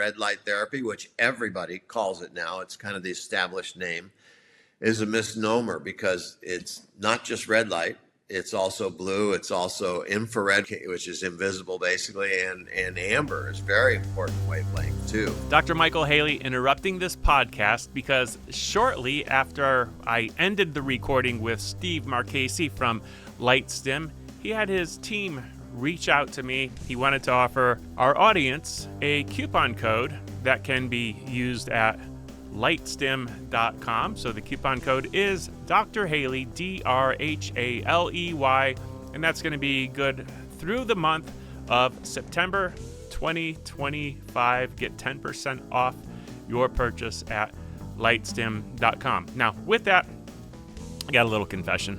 red light therapy, which everybody calls it now, it's kind of the established name, is a misnomer because it's not just red light. It's also blue. It's also infrared, which is invisible basically, and amber is very important wavelength too. Dr. Michael Haley interrupting this podcast because shortly after I ended the recording with Steve Marchese from LightStim, he had his team reach out to me. He wanted to offer our audience a coupon code that can be used at LightStim.com. So the coupon code is Dr. Haley, DRHALEY, and that's going to be good through the month of September 2025. Get 10% off your purchase at LightStim.com. Now, with that, I got a little confession.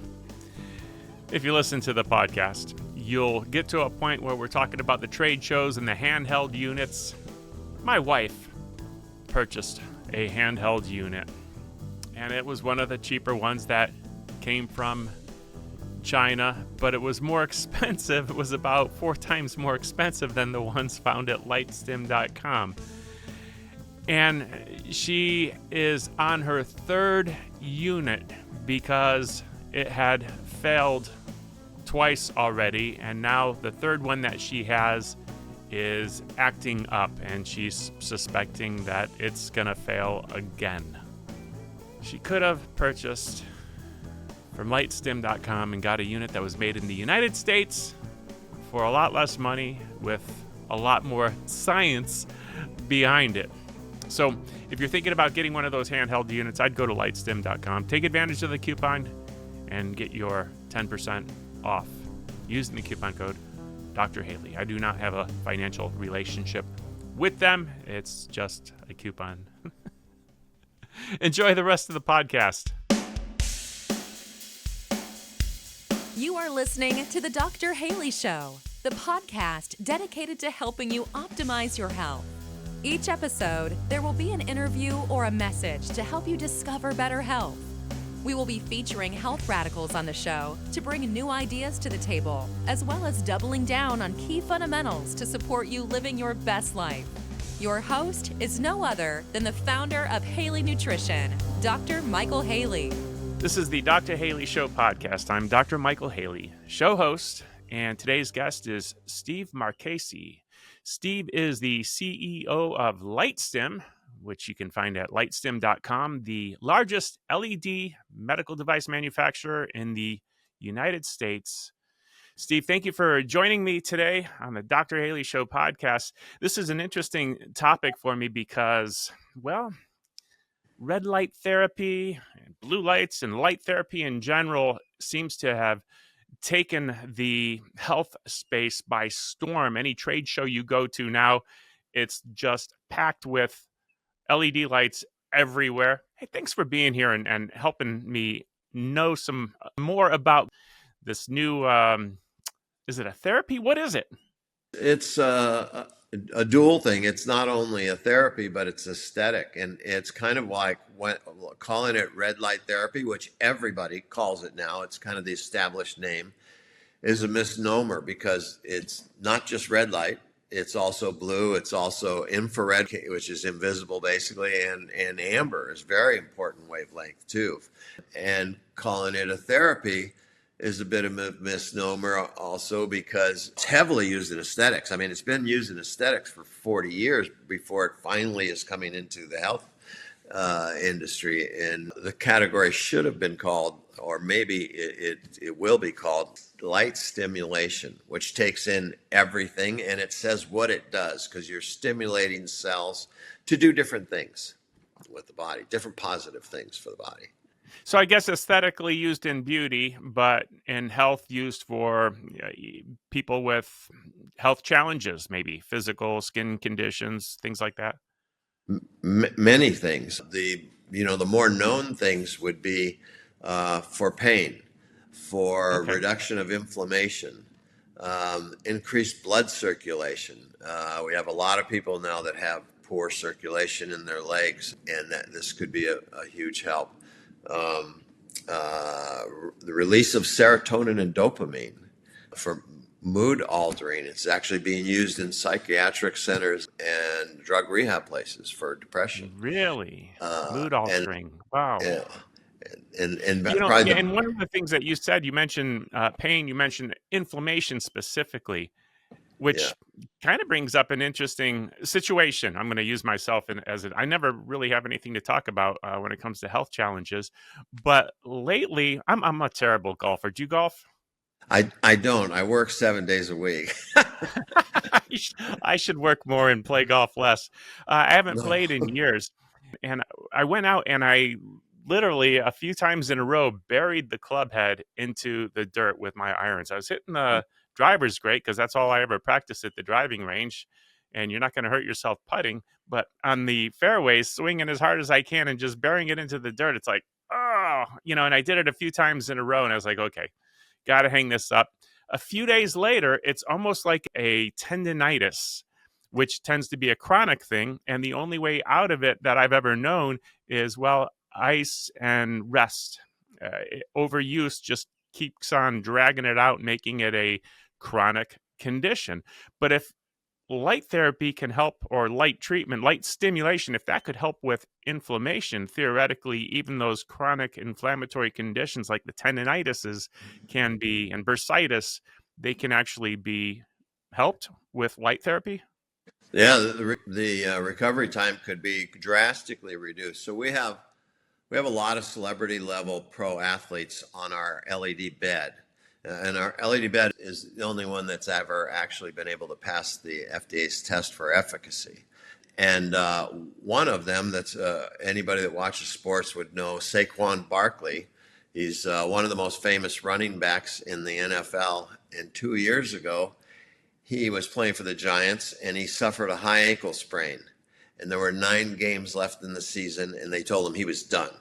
If you listen to the podcast, you'll get to a point where we're talking about the trade shows and the handheld units. My wife purchased a handheld unit, and it was one of the cheaper ones that came from China, but it was more expensive. It was about 4 times more expensive than the ones found at lightstim.com. And she is on her 3rd unit because it had failed twice already, and now the 3rd one that she has is acting up, and she's suspecting that it's gonna fail again. She could have purchased from lightstim.com and got a unit that was made in the United States for a lot less money with a lot more science behind it. So if you're thinking about getting one of those handheld units, I'd go to lightstim.com, take advantage of the coupon, and get your 10% off using the coupon code Dr. Haley. I do not have a financial relationship with them. It's just a coupon. Enjoy the rest of the podcast. You are listening to The Dr. Haley Show, the podcast dedicated to helping you optimize your health. Each episode, there will be an interview or a message to help you discover better health. We will be featuring health radicals on the show to bring new ideas to the table, as well as doubling down on key fundamentals to support you living your best life. Your host is no other than the founder of Haley Nutrition, Dr. Michael Haley. This is the Dr. Haley Show podcast. I'm Dr. Michael Haley, show host, and today's guest is Steve Marchese. Steve is the CEO of LightStim, which you can find at lightstim.com, the largest LED medical device manufacturer in the United States. Steve, thank you for joining me today on the Dr. Haley Show podcast. This is an interesting topic for me because, well, red light therapy, blue lights, and light therapy in general seems to have taken the health space by storm. Any trade show you go to now, it's just packed with LED lights everywhere. Hey, thanks for being here and helping me know some more about this new, is it a therapy? What is it? It's a dual thing. It's not only a therapy, but it's aesthetic. And it's kind of like calling it red light therapy, which everybody calls it now. It's kind of the established name, is a misnomer because it's not just red light. It's also blue. It's also infrared, which is invisible basically, and amber is very important wavelength too. And calling it a therapy is a bit of a misnomer also because it's heavily used in aesthetics. I mean, it's been used in aesthetics for 40 years before it finally is coming into the health industry. And the category should have been called, or maybe it will be called, light stimulation, which takes in everything and it says what it does because you're stimulating cells to do different things with the body, different positive things for the body. So I guess aesthetically used in beauty, but in health used for people with health challenges, maybe physical, skin conditions, things like that. Many things. The more known things would be for pain, for reduction of inflammation, increased blood circulation. We have a lot of people now that have poor circulation in their legs, and this could be a huge help. The release of serotonin and dopamine for mood altering. It's actually being used in psychiatric centers and drug rehab places for depression. Really? Mood And altering. Wow. yeah, and You know, probably yeah, and one of the things that you said, you mentioned pain, you mentioned inflammation specifically, yeah. which kind of brings up an interesting situation. I'm going to use myself I never really have anything to talk about when it comes to health challenges, but lately I'm a terrible golfer. Do you golf? I don't. I work 7 days a week. I should work more and play golf less. I haven't No. played in years, and I went out and I literally a few times in a row buried the club head into the dirt with my irons. I was hitting the driver's great because that's all I ever practice at the driving range, and you're not going to hurt yourself putting. But on the fairways, swinging as hard as I can and just burying it into the dirt, it's like, oh, and I did it a few times in a row, and I was like, okay, got to hang this up. A few days later, it's almost like a tendinitis, which tends to be a chronic thing. And the only way out of it that I've ever known is, well, ice and rest. Overuse just keeps on dragging it out, making it a chronic condition. But if light therapy can help, or light treatment, light stimulation, if that could help with inflammation, theoretically, even those chronic inflammatory conditions like the tendinitises can be, and bursitis, they can actually be helped with light therapy. Yeah, the recovery time could be drastically reduced. So we have a lot of celebrity level pro athletes on our LED bed. And our LED bed is the only one that's ever actually been able to pass the FDA's test for efficacy. And one of them that's anybody that watches sports would know, Saquon Barkley. He's one of the most famous running backs in the NFL. And 2 years ago, he was playing for the Giants and he suffered a high ankle sprain. And there were 9 games left in the season, and they told him he was done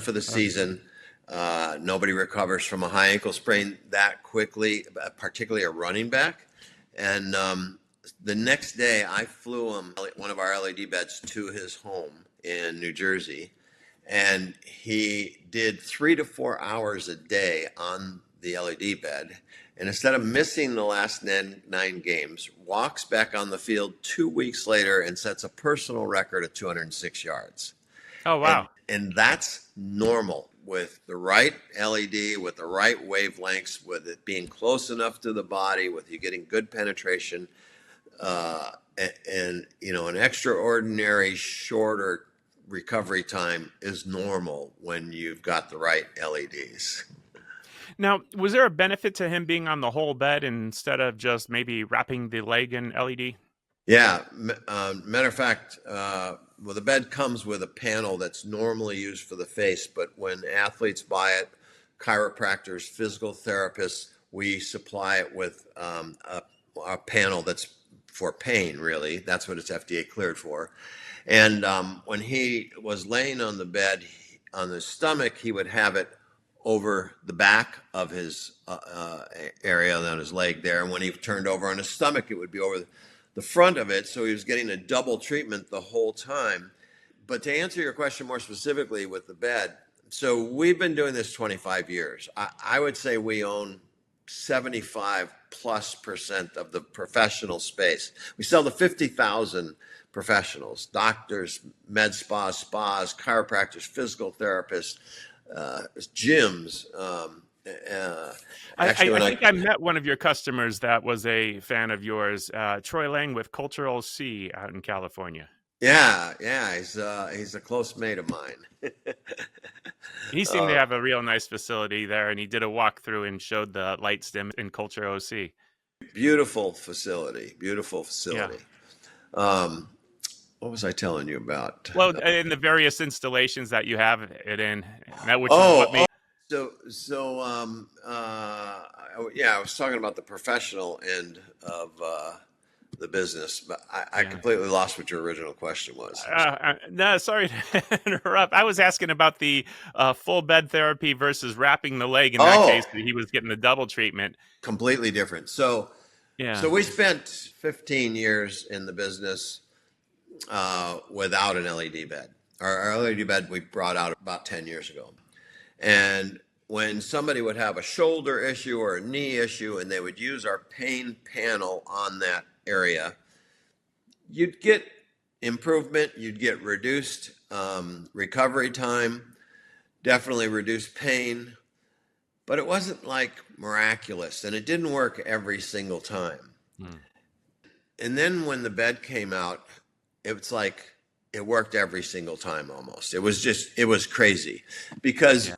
for the season. Nobody recovers from a high ankle sprain that quickly, particularly a running back. And the next day, I flew him, one of our LED beds, to his home in New Jersey. And he did 3 to 4 hours a day on the LED bed. And instead of missing the last 9 games, walks back on the field 2 weeks later and sets a personal record of 206 yards. Oh, wow. And that's normal with the right LED, with the right wavelengths, with it being close enough to the body, with you getting good penetration, and an extraordinary shorter recovery time is normal when you've got the right LEDs. Now, was there a benefit to him being on the whole bed instead of just maybe wrapping the leg in LED? Yeah. Matter of fact, the bed comes with a panel that's normally used for the face, but when athletes buy it, chiropractors, physical therapists, we supply it with a panel that's for pain, really. That's what it's FDA cleared for. And when he was laying on the bed, on his stomach, he would have it over the back of his area on his leg there. And when he turned over on his stomach, it would be over the front of it. So he was getting a double treatment the whole time. But to answer your question more specifically with the bed, so we've been doing this 25 years. I would say we own 75+% of the professional space. We sell to 50,000 professionals, doctors, med spas, chiropractors, physical therapists, gyms. I think I met one of your customers that was a fan of yours, Troy Lang with Cultural C out in California. Yeah, he's a close mate of mine. He seemed to have a real nice facility there, and he did a walkthrough and showed the LightStim in Culture OC. Beautiful facility. Yeah. What was I telling you about? Well, in the various installations that you have it in, I was talking about the professional end of the business, but I completely lost what your original question was. No, sorry to interrupt. I was asking about the full bed therapy versus wrapping the leg. In that case, he was getting the double treatment. Completely different. So we spent 15 years in the business without an LED bed. Our LED bed we brought out about 10 years ago. And when somebody would have a shoulder issue or a knee issue and they would use our pain panel on that area, you'd get improvement, you'd get reduced recovery time, definitely reduced pain, but it wasn't like miraculous, and it didn't work every single time. And then when the bed came out, it was like it worked every single time almost. It was crazy because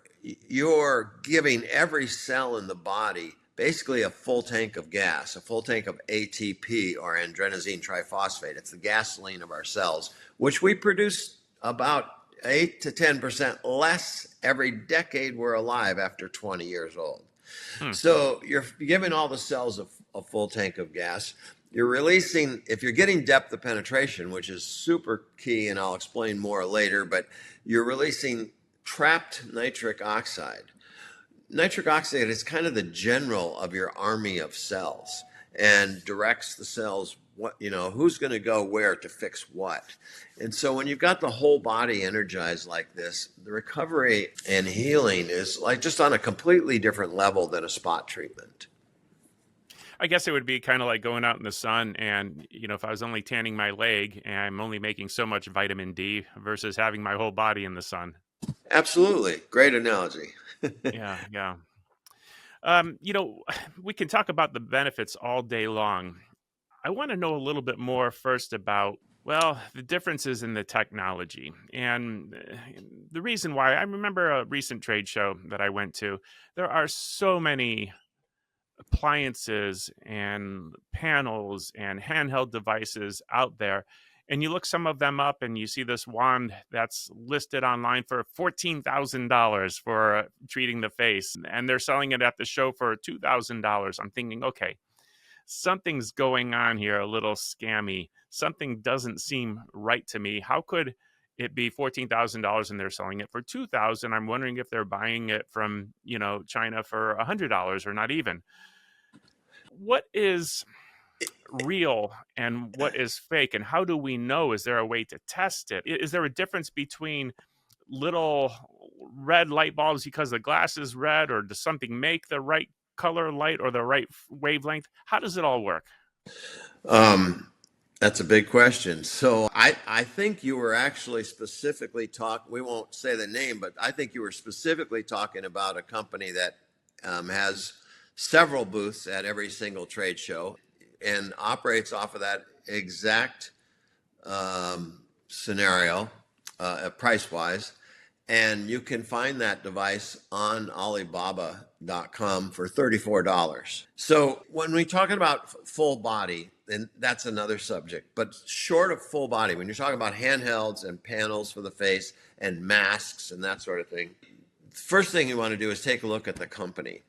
you're giving every cell in the body basically a full tank of gas, a full tank of ATP or adrenaline triphosphate. It's the gasoline of our cells, which we produce about 8 to 10% less every decade we're alive after 20 years old. So you're giving all the cells a full tank of gas. You're releasing, if you're getting depth of penetration, which is super key, and I'll explain more later, but you're releasing trapped nitric oxide. Nitric oxide is kind of the general of your army of cells and directs the cells who's going to go where to fix what. And so when you've got the whole body energized like this, the recovery and healing is like just on a completely different level than a spot treatment. I guess it would be kind of like going out in the sun and, if I was only tanning my leg and I'm only making so much vitamin D versus having my whole body in the sun. Absolutely. Great analogy. Yeah. We can talk about the benefits all day long. I want to know a little bit more first about, the differences in the technology. And the reason why, I remember a recent trade show that I went to, there are so many appliances and panels and handheld devices out there. And you look some of them up and you see this wand that's listed online for $14,000 for treating the face. And they're selling it at the show for $2,000. I'm thinking, okay, something's going on here, a little scammy. Something doesn't seem right to me. How could it be $14,000 and they're selling it for $2,000? I'm wondering if they're buying it from, China for $100 or not even. What is real and what is fake, and how do we know? Is there a way to test it? Is there a difference between little red light bulbs because the glass is red, or does something make the right color light or the right wavelength? How does it all work? That's a big question. So I think you were actually specifically we won't say the name, but I think you were specifically talking about a company that has several booths at every single trade show and operates off of that exact scenario, price-wise. And you can find that device on Alibaba.com for $34. So when we're talking about full body, and that's another subject, but short of full body, when you're talking about handhelds and panels for the face and masks and that sort of thing, first thing you want to do is take a look at the company.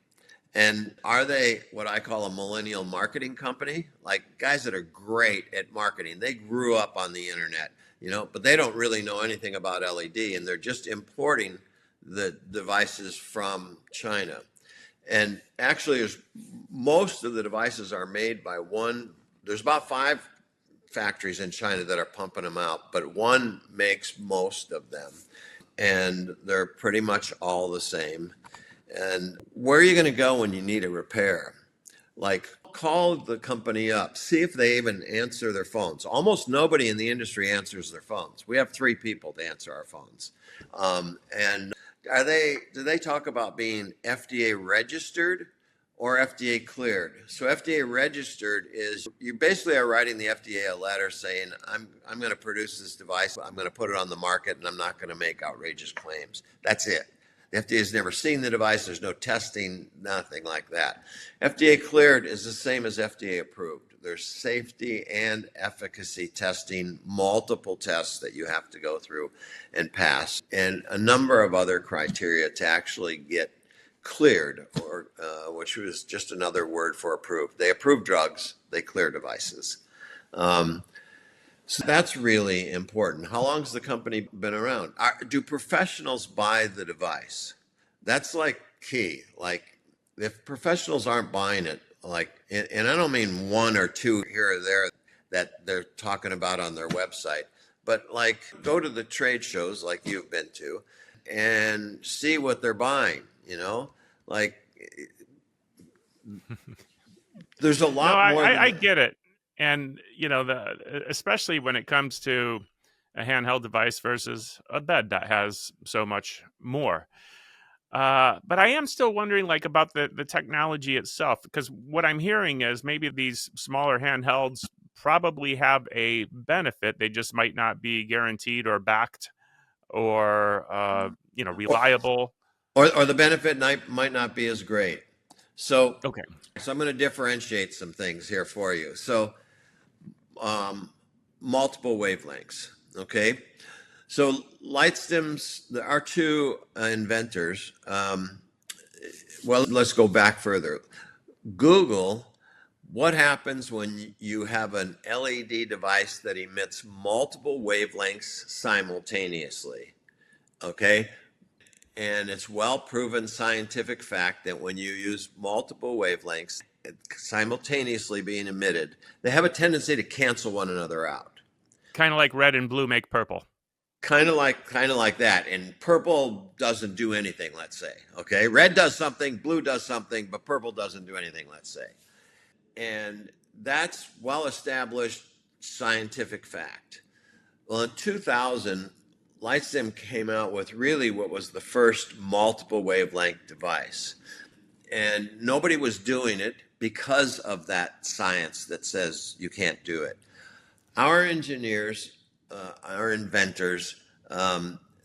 And are they what I call a millennial marketing company? Like guys that are great at marketing. They grew up on the internet, but they don't really know anything about LED, and they're just importing the devices from China. And actually, most of the devices are made by there's about 5 factories in China that are pumping them out, but one makes most of them. And they're pretty much all the same. And where are you going to go when you need a repair? Like, call the company up, see if they even answer their phones. Almost nobody in the industry answers their phones. We have 3 people to answer our phones. And do they talk about being FDA registered or FDA cleared? So FDA registered is you basically are writing the FDA a letter saying, I'm going to produce this device, I'm going to put it on the market, and I'm not going to make outrageous claims. That's it. The FDA has never seen the device. There's no testing, nothing like that. FDA cleared is the same as FDA approved. There's safety and efficacy testing, multiple tests that you have to go through and pass, and a number of other criteria to actually get cleared, or which was just another word for approved. They approve drugs, they clear devices. So that's really important. How long has the company been around? Do professionals buy the device? That's like key. Like if professionals aren't buying it, and I don't mean 1 or 2 here or there that they're talking about on their website, but like go to the trade shows like you've been to and see what they're buying, like there's a No, lot more I than get it. And, especially when it comes to a handheld device versus a bed that has so much more. But I am still wondering, like, about the technology itself, because what I'm hearing is maybe these smaller handhelds probably have a benefit. They just might not be guaranteed or backed or, or, reliable. or the benefit might not be as great. So, Okay. so I'm going to differentiate some things here for you. So, multiple wavelengths. Okay. So LightStim's, our two inventors. Well, let's go back further. Google, what happens when you have an LED device that emits multiple wavelengths simultaneously? Okay. And it's well proven scientific fact that when you use multiple wavelengths simultaneously being emitted, they have a tendency to cancel one another out. Kind of like red and blue make purple. Kind of like that. And purple doesn't do anything, let's say. Okay. Red does something, blue does something, but purple doesn't do anything, let's say. And that's well established scientific fact. Well, in 2000, LightStim came out with really what was the first multiple wavelength device. And nobody was doing it because of that science that says you can't do it. Our engineers, our inventors,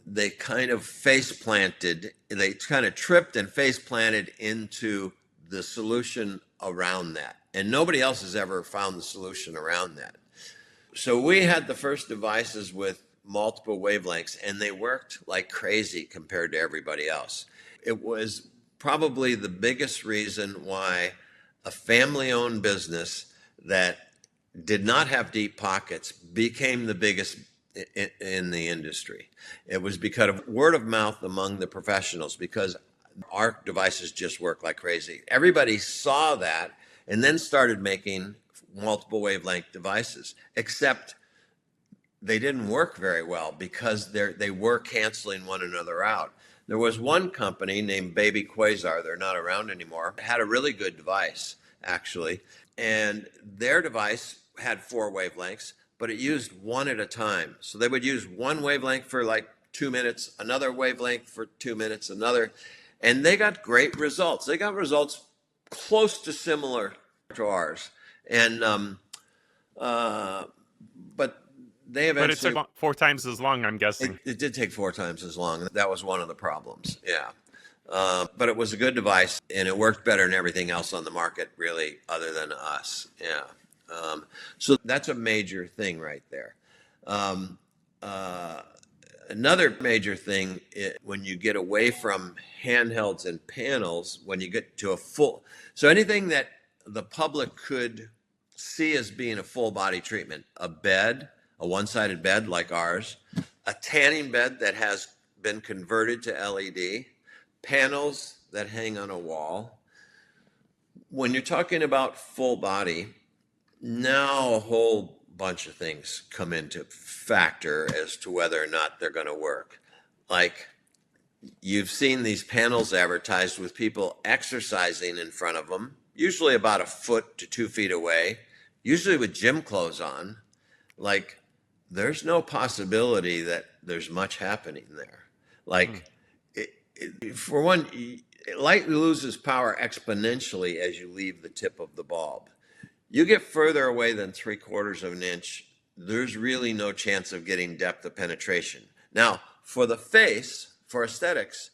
they kind of they kind of tripped and face planted into the solution around that. And nobody else has ever found the solution around that. So we had the first devices with multiple wavelengths, and they worked like crazy compared to everybody else. It was probably the biggest reason why a family-owned business that did not have deep pockets became the biggest in the industry. It was because of word of mouth among the professionals, because our devices just work like crazy. Everybody saw that and then started making multiple wavelength devices, except they didn't work very well because they were canceling one another out. There was one company named Baby Quasar, they're not around anymore, had a really good device, actually. And their device had 4 wavelengths, but it used one at a time. So they would use one wavelength for like 2 minutes, another wavelength for 2 minutes, another. And they got great results. They got results close to similar to ours. And, but they eventually. But it took 4 times as long, I'm guessing. It did take 4 times as long. That was one of the problems. Yeah. But it was a good device, and it worked better than everything else on the market, really, other than us. Yeah. So that's a major thing right there. Another major thing, when you get away from handhelds and panels, when you get to so anything that the public could see as being a full body treatment, a bed, a one-sided bed like ours, a tanning bed that has been converted to LED, panels that hang on a wall. When you're talking about full body, now a whole bunch of things come into factor as to whether or not they're going to work. Like, you've seen these panels advertised with people exercising in front of them, usually about 1 foot to 2 feet away, usually with gym clothes on. Like, there's no possibility that there's much happening there. Like, for one, light loses power exponentially as you leave the tip of the bulb. You get further away than 3/4 of an inch, there's really no chance of getting depth of penetration. Now, for the face, for aesthetics,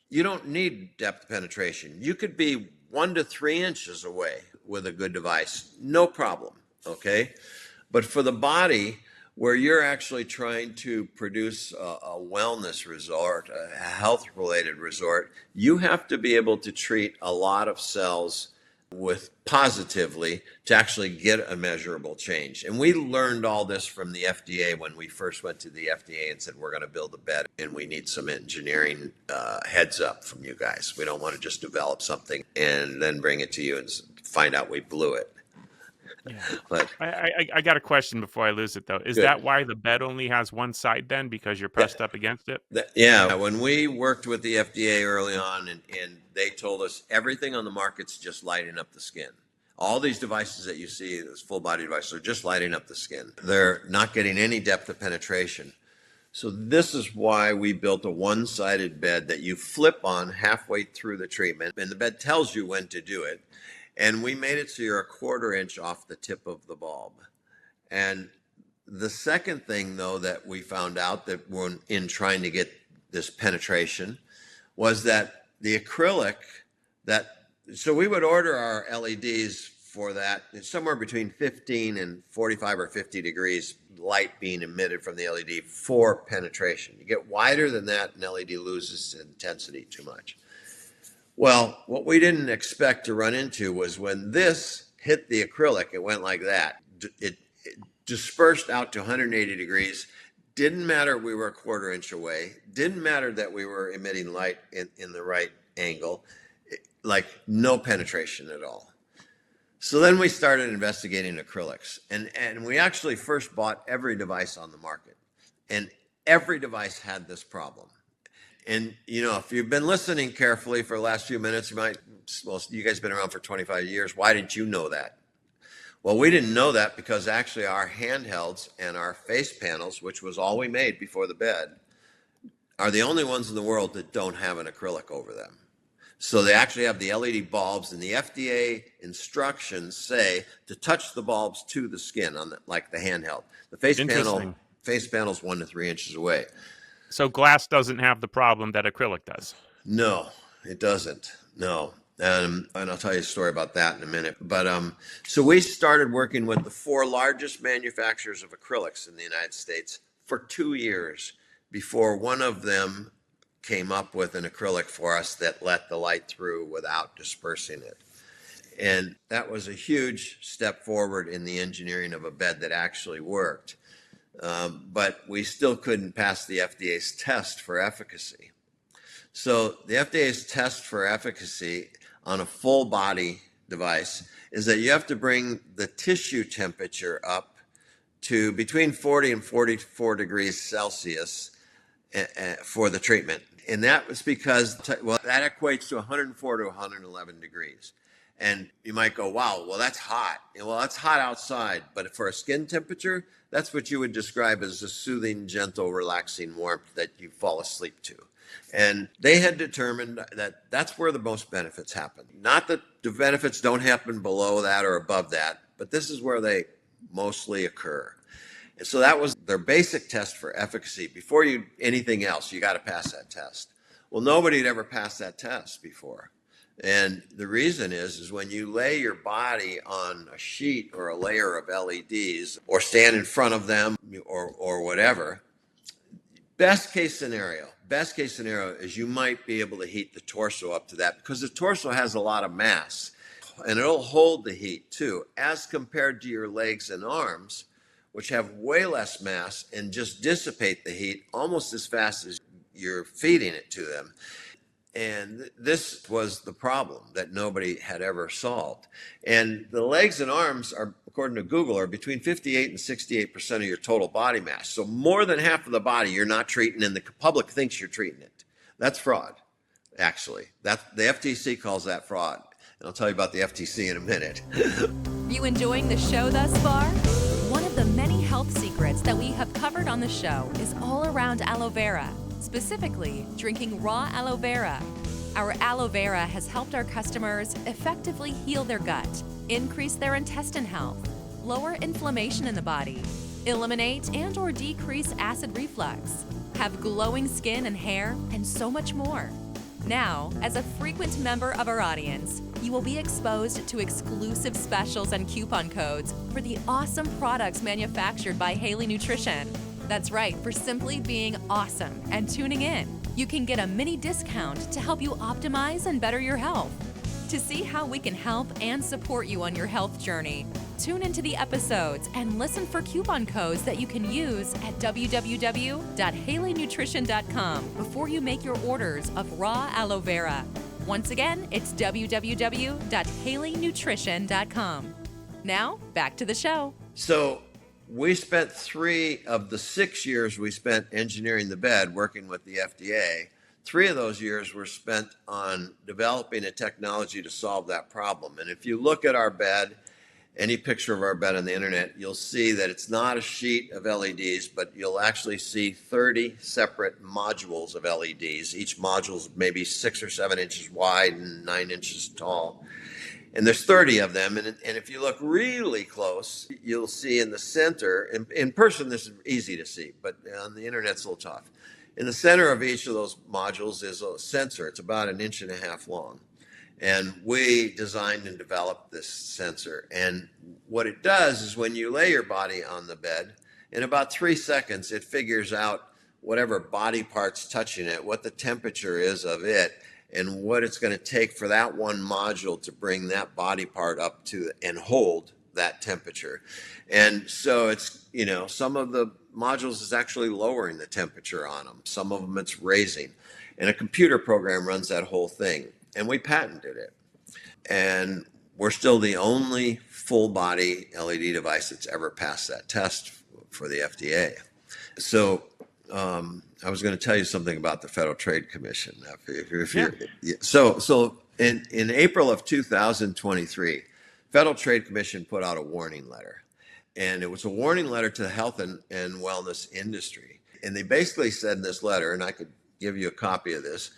you don't need depth of penetration. You could be 1 to 3 inches away with a good device, no problem, okay? But for the body, where you're actually trying to produce a wellness resort, a health-related resort, you have to be able to treat a lot of cells with positively to actually get a measurable change. And we learned all this from the FDA when we first went to the FDA and said, we're going to build a bed and we need some engineering heads up from you guys. We don't want to just develop something and then bring it to you and find out we blew it. Yeah. But I got a question before I lose it though. Is good. that why the bed only has one side then, because you're pressed up against it? Yeah, when we worked with the FDA early on, and they told us everything on the market's just lighting up the skin. All these devices that you see, those full body devices, are just lighting up the skin. They're not getting any depth of penetration. So this is why we built a one-sided bed that you flip on halfway through the treatment, and the bed tells you when to do it. And we made it so you're a 1/4 inch off the tip of the bulb. And the second thing, though, that we found out that when in trying to get this penetration was that the acrylic so we would order our LEDs for that somewhere between 15 and 45 or 50 degrees light being emitted from the LED for penetration. You get wider than that, and LED loses intensity too much. Well, what we didn't expect to run into was when this hit the acrylic, it went like that. It dispersed out to 180 degrees. Didn't matter we were a 1/4 inch away. Didn't matter that we were emitting light in the right angle. Like no penetration at all. So then we started investigating acrylics. And we actually first bought every device on the market. And every device had this problem. And, if you've been listening carefully for the last few minutes, you guys have been around for 25 years. Why didn't you know that? Well, we didn't know that because actually our handhelds and our face panels, which was all we made before the bed, are the only ones in the world that don't have an acrylic over them. So they actually have the LED bulbs, and the FDA instructions say to touch the bulbs to the skin like the handheld. The face panel's 1 to 3 inches away. So glass doesn't have the problem that acrylic does. No, it doesn't. No. And I'll tell you a story about that in a minute. But so we started working with the 4 largest manufacturers of acrylics in the United States for 2 years before one of them came up with an acrylic for us that let the light through without dispersing it. And that was a huge step forward in the engineering of a bed that actually worked. But we still couldn't pass the FDA's test for efficacy. So the FDA's test for efficacy on a full body device is that you have to bring the tissue temperature up to between 40 and 44 degrees Celsius for the treatment. And that was because, that equates to 104 to 111 degrees. And you might go, wow, well, that's hot. And well, that's hot outside. But for a skin temperature, that's what you would describe as a soothing, gentle, relaxing warmth that you fall asleep to. And they had determined that that's where the most benefits happen. Not that the benefits don't happen below that or above that, but this is where they mostly occur. And so that was their basic test for efficacy. Before anything else, you got to pass that test. Well, nobody had ever passed that test before. And the reason is when you lay your body on a sheet or a layer of LEDs or stand in front of them or whatever, best case scenario is you might be able to heat the torso up to that because the torso has a lot of mass and it'll hold the heat too, as compared to your legs and arms, which have way less mass and just dissipate the heat almost as fast as you're feeding it to them. And this was the problem that nobody had ever solved. And the legs and arms are, according to Google, are between 58 and 68% of your total body mass. So more than half of the body you're not treating, and the public thinks you're treating it. That's fraud, actually. The FTC calls that fraud. And I'll tell you about the FTC in a minute. You enjoying the show thus far? One of the many health secrets that we have covered on the show is all around aloe vera. Specifically, drinking raw aloe vera. Our aloe vera has helped our customers effectively heal their gut, increase their intestine health, lower inflammation in the body, eliminate and/or decrease acid reflux, have glowing skin and hair, and so much more. Now, as a frequent member of our audience, you will be exposed to exclusive specials and coupon codes for the awesome products manufactured by Haley Nutrition. That's right, for simply being awesome and tuning in. You can get a mini discount to help you optimize and better your health. To see how we can help and support you on your health journey, tune into the episodes and listen for coupon codes that you can use at www.haleynutrition.com before you make your orders of raw aloe vera. Once again, it's www.haleynutrition.com. Now, back to the show. So we spent 3 of the 6 years we spent engineering the bed working with the FDA. 3 of those years were spent on developing a technology to solve that problem. And if you look at our bed, any picture of our bed on the internet, you'll see that it's not a sheet of LEDs, but you'll actually see 30 separate modules of LEDs. Each module is maybe 6 or 7 inches wide and 9 inches tall. And there's 30 of them. And if you look really close, you'll see in the center, in person, this is easy to see, but on the internet, it's a little tough. In the center of each of those modules is a sensor. It's about 1.5 inches long. And we designed and developed this sensor. And what it does is when you lay your body on the bed, in about 3 seconds, it figures out whatever body part's touching it, what the temperature is of it, and what it's going to take for that one module to bring that body part up to and hold that temperature. And so it's, some of the modules is actually lowering the temperature on them. Some of them it's raising. And a computer program runs that whole thing. And we patented it. And we're still the only full body LED device that's ever passed that test for the FDA. So I was going to tell you something about the Federal Trade Commission. So in April of 2023, Federal Trade Commission put out a warning letter. And it was a warning letter to the health and wellness industry. And they basically said in this letter, and I could give you a copy of this,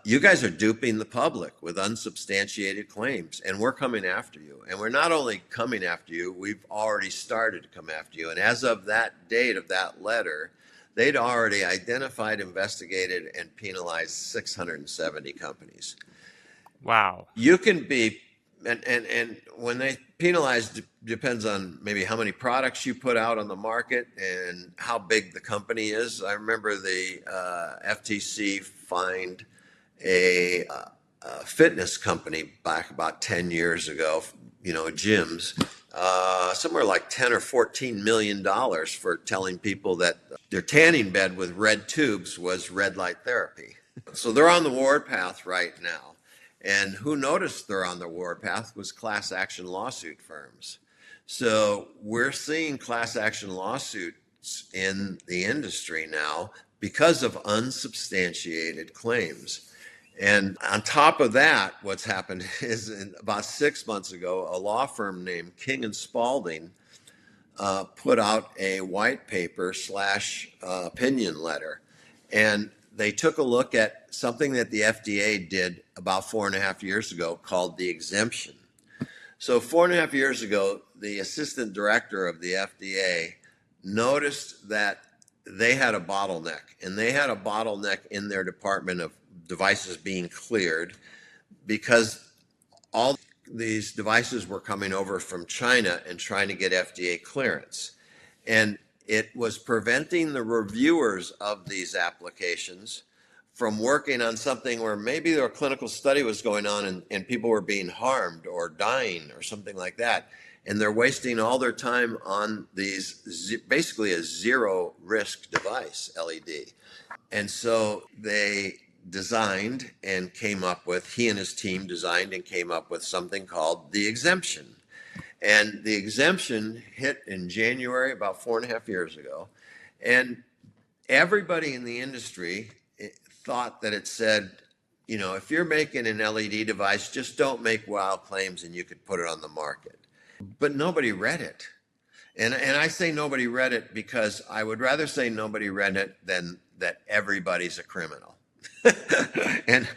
you guys are duping the public with unsubstantiated claims, and we're coming after you. And we're not only coming after you, we've already started to come after you. And as of that date of that letter, they'd already identified, investigated, and penalized 670 companies. Wow. You can be, and when they penalize, depends on maybe how many products you put out on the market and how big the company is. I remember the FTC fined a fitness company back about 10 years ago, gyms, somewhere like 10 or $14 million for telling people that their tanning bed with red tubes was red light therapy. So they're on the warpath right now. And who noticed they're on the warpath was class action lawsuit firms. So we're seeing class action lawsuits in the industry now because of unsubstantiated claims. And on top of that, what's happened is about 6 months ago, a law firm named King & Spalding put out a white paper / opinion letter. And they took a look at something that the FDA did about 4.5 years ago called the exemption. So 4.5 years ago, the assistant director of the FDA noticed that they had a bottleneck, and they had a bottleneck in their department of devices being cleared because all these devices were coming over from China and trying to get FDA clearance. And it was preventing the reviewers of these applications from working on something where maybe their clinical study was going on and people were being harmed or dying or something like that. And they're wasting all their time on these, basically a zero risk device, LED. And so they designed and came up with, he and his team designed and came up with something called the exemption. And the exemption hit in January about 4.5 years ago. And everybody in the industry thought that it said, if you're making an LED device, just don't make wild claims and you could put it on the market. But nobody read it. And I say nobody read it because I would rather say nobody read it than that everybody's a criminal. and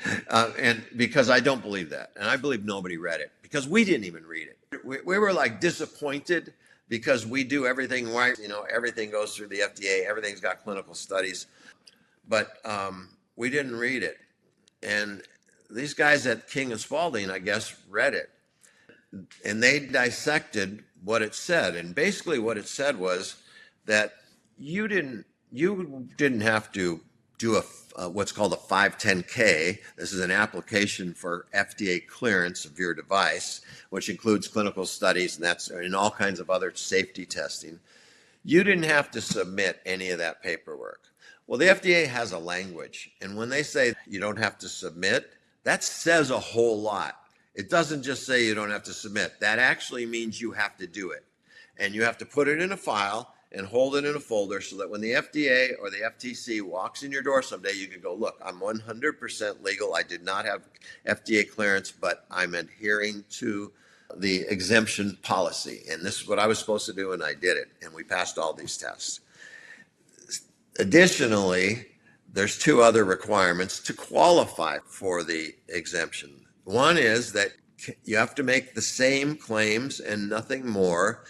because I don't believe that. And I believe nobody read it because we didn't even read it. We were like disappointed because we do everything right. Everything goes through the FDA. Everything's got clinical studies. But we didn't read it. And these guys at King & Spalding, I guess, read it. And they dissected what it said. And basically what it said was that you didn't have to do what's called a 510K. This is an application for FDA clearance of your device, which includes clinical studies and all kinds of other safety testing. You didn't have to submit any of that paperwork. Well, the FDA has a language, and when they say you don't have to submit, that says a whole lot. It doesn't just say you don't have to submit. That actually means you have to do it. And you have to put it in a file and hold it in a folder so that when the FDA or the FTC walks in your door someday, you can go, look, I'm 100% legal. I did not have FDA clearance, but I'm adhering to the exemption policy. And this is what I was supposed to do, and I did it. And we passed all these tests. Additionally, there's two other requirements to qualify for the exemption. One is that you have to make the same claims and nothing more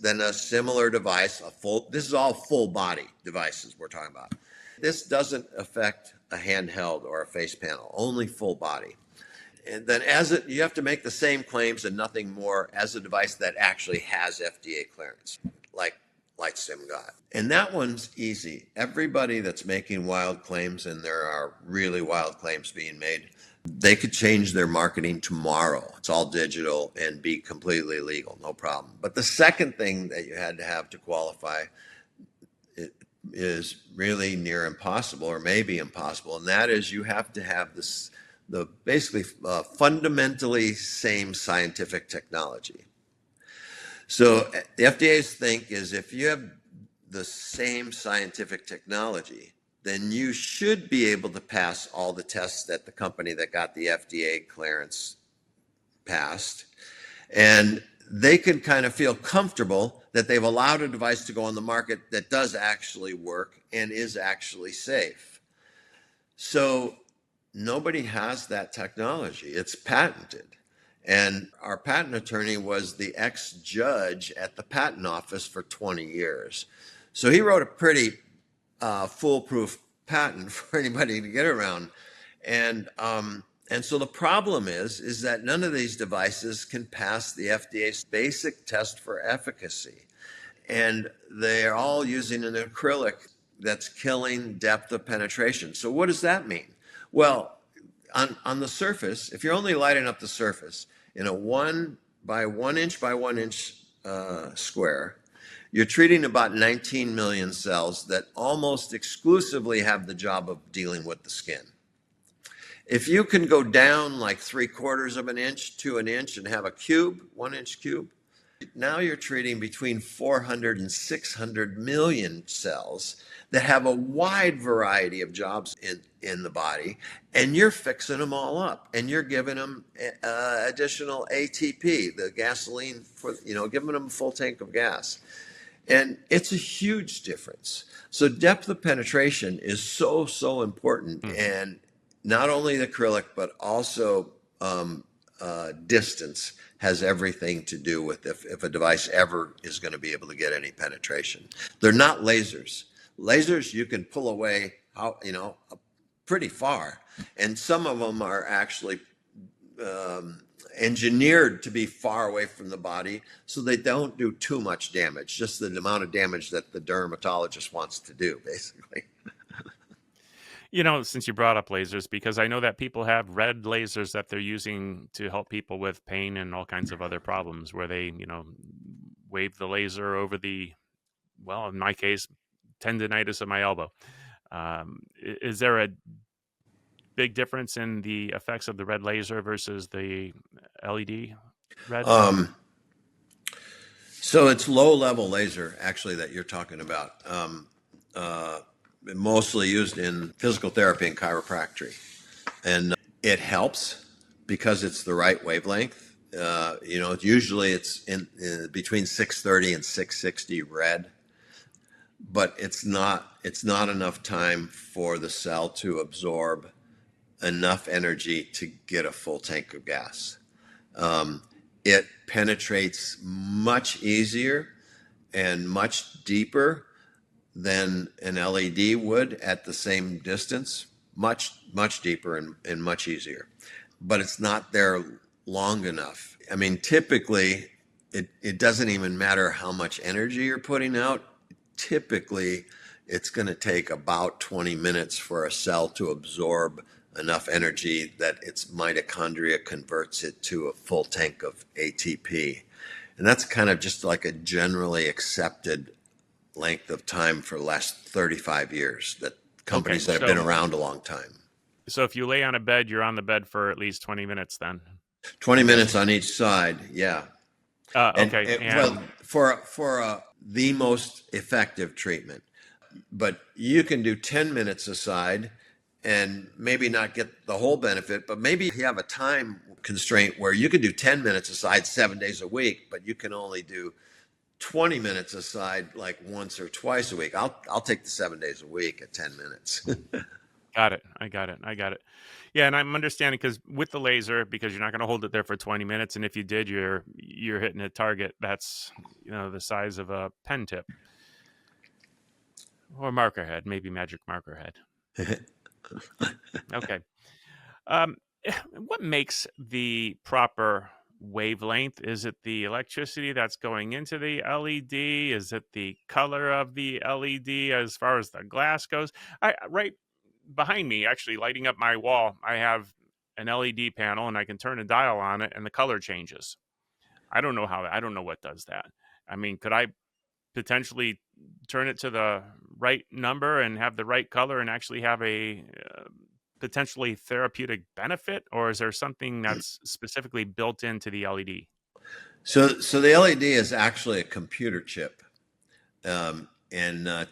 than a similar device, this is all full body devices we're talking about. This doesn't affect a handheld or a face panel, only full body. And then you have to make the same claims and nothing more as a device that actually has FDA clearance, like LightStim got. And that one's easy. Everybody that's making wild claims, and there are really wild claims being made, they could change their marketing tomorrow. It's all digital and be completely legal, no problem. But the second thing that you had to have to qualify is really near impossible, or maybe impossible, and that is you have to have the basically fundamentally same scientific technology. So the FDA's think is if you have the same scientific technology, then you should be able to pass all the tests that the company that got the FDA clearance passed. And they can kind of feel comfortable that they've allowed a device to go on the market that does actually work and is actually safe. So nobody has that technology. It's patented. And our patent attorney was the ex-judge at the patent office for 20 years. So he wrote a pretty foolproof patent for anybody to get around. And so the problem is that none of these devices can pass the FDA's basic test for efficacy. And they're all using an acrylic that's killing depth of penetration. So what does that mean? Well, on the surface, if you're only lighting up the surface in a 1 by 1 inch by 1 inch square, you're treating about 19 million cells that almost exclusively have the job of dealing with the skin. If you can go down like 3/4 of an inch to an inch and have a cube, 1 inch cube, now you're treating between 400 and 600 million cells that have a wide variety of jobs in the body, and you're fixing them all up, and you're giving them additional ATP, the gasoline, for giving them a full tank of gas. And it's a huge difference. So depth of penetration is so important. And not only the acrylic, but also distance has everything to do with if a device ever is going to be able to get any penetration. They're not lasers. Lasers you can pull away pretty far. And some of them are actually engineered to be far away from the body so they don't do too much damage, just the amount of damage that the dermatologist wants to do, basically. Since you brought up lasers, because I know that people have red lasers that they're using to help people with pain and all kinds of other problems where they, wave the laser over in my case, tendinitis of my elbow. Is there a big difference in the effects of the red laser versus the LED red? So it's low level laser actually that you're talking about. Mostly used in physical therapy and chiropractic. And it helps because it's the right wavelength. Usually it's in between 630 and 660 red, but it's not enough time for the cell to absorb enough energy to get a full tank of gas. It penetrates much easier and much deeper than an LED would at the same distance, much deeper and much easier. But it's not there long enough. I mean, typically, it doesn't even matter how much energy you're putting out. Typically, it's going to take about 20 minutes for a cell to absorb enough energy that its mitochondria converts it to a full tank of ATP. And that's kind of just like a generally accepted length of time for the last 35 years that companies that have been around a long time. So if you lay on a bed, you're on the bed for at least 20 minutes then? 20 minutes on each side. Yeah. And Okay, well, and for the most effective treatment, but you can do 10 minutes aside and maybe not get the whole benefit, but maybe you have a time constraint where you could do 10 minutes aside 7 days a week, but you can only do 20 minutes aside like once or twice a week. I'll take the 7 days a week at 10 minutes. got it. I got it. I got it. Yeah, and I'm understanding because with the laser, because you're not going to hold it there for 20 minutes, and if you did, you're hitting a target that's the size of a pen tip or marker head, maybe magic marker head. Okay. Um, what makes the proper wavelength? Is it the electricity that's going into the LED? Is it the color of the LED as far as the glass goes? Right behind me, actually lighting up my wall, I have an LED panel and I can turn a dial on it and the color changes. I don't know what does that. I mean, could I potentially turn it to the right number and have the right color and actually have a potentially therapeutic benefit, or is there something that's specifically built into the LED? So the LED is actually a computer chip, and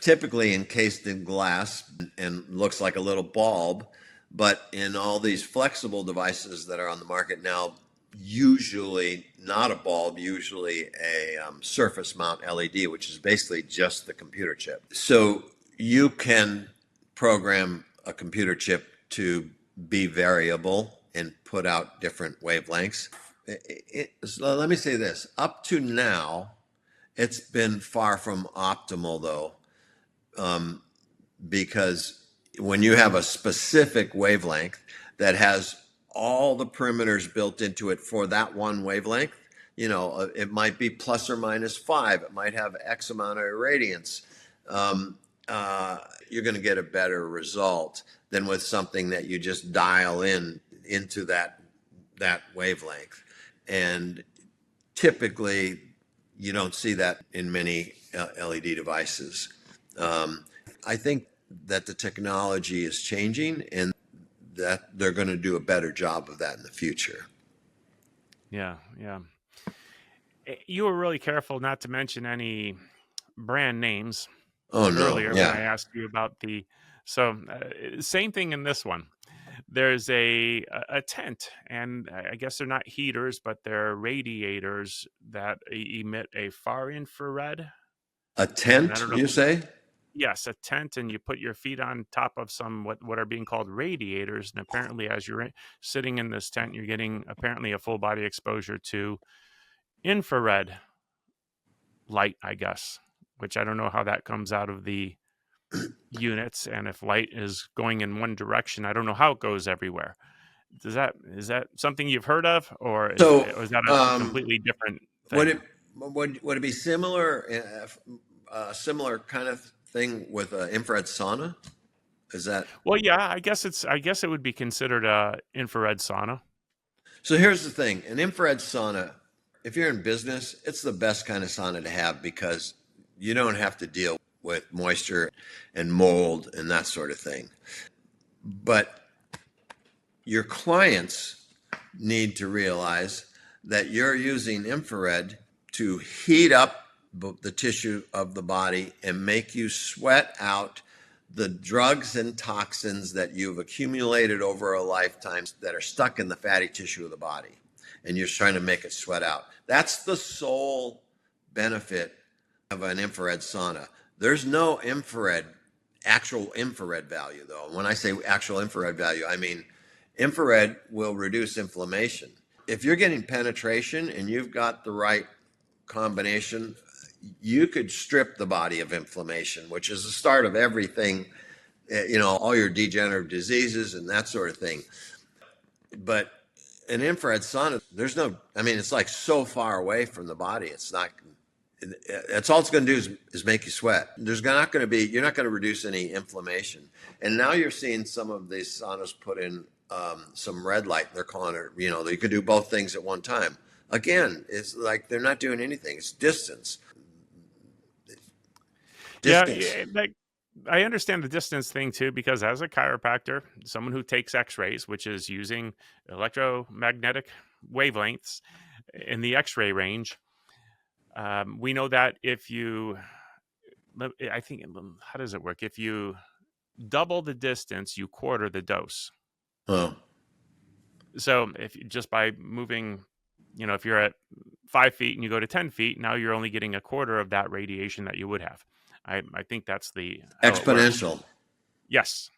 typically encased in glass and looks like a little bulb. But in all these flexible devices that are on the market now, usually not a bulb, usually a surface mount LED, which is basically just the computer chip. So you can program a computer chip to be variable and put out different wavelengths. So let me say this: up to now, it's been far from optimal, though, because when you have a specific wavelength that has all the perimeters built into it for that one wavelength, it might be plus or minus 5. It might have X amount of irradiance. You're going to get a better result than with something that you just dial into that wavelength. And typically, you don't see that in many LED devices. I think that the technology is changing and that they're going to do a better job of that in the future. Yeah, yeah. You were really careful not to mention any brand names Oh, no. earlier when I Yeah. asked you about the. So, same thing in this one. There's a tent, and I guess they're not heaters, but they're radiators that emit a far infrared. A And I tent, don't know if you say? yes, a tent, and you put your feet on top of some what are being called radiators, and apparently, as you're sitting in this tent, you're getting apparently a full body exposure to infrared light, I guess, which I don't know how that comes out of the units, and if light is going in one direction, I don't know how it goes everywhere. Is that something you've heard of, So, or is that a completely different would thing? it be similar, similar kind of thing with infrared sauna? Is that Well, yeah, I guess it would be considered a infrared sauna. so? Here's the thing: an infrared sauna, if you're in business, it's the best kind of sauna to have because you don't have to deal with moisture and mold and that sort of thing. But your clients need to realize that you're using infrared to heat up the tissue of the body and make you sweat out the drugs and toxins that you've accumulated over a lifetime that are stuck in the fatty tissue of the body. And you're trying to make it sweat out. That's the sole benefit of an infrared sauna. There's no actual infrared value, though. And when I say actual infrared value, I mean infrared will reduce inflammation. If you're getting penetration and you've got the right combination, you could strip the body of inflammation, which is the start of everything, all your degenerative diseases and that sort of thing. But an infrared sauna, it's like so far away from the body. It's not, that's all it's going to do is make you sweat. You're not going to reduce any inflammation. And now you're seeing some of these saunas put in some red light. They're calling it, you could do both things at one time. Again, it's like they're not doing anything. It's distance. Yeah, like I understand the distance thing too, because as a chiropractor, someone who takes X-rays, which is using electromagnetic wavelengths in the X-ray range. We know that if you, I think, how does it work? If you double the distance, you quarter the dose. Oh, So if just by moving, if you're at 5 feet and you go to 10 feet, now you're only getting a quarter of that radiation that you would have. I think that's how it works. exponential. Yes.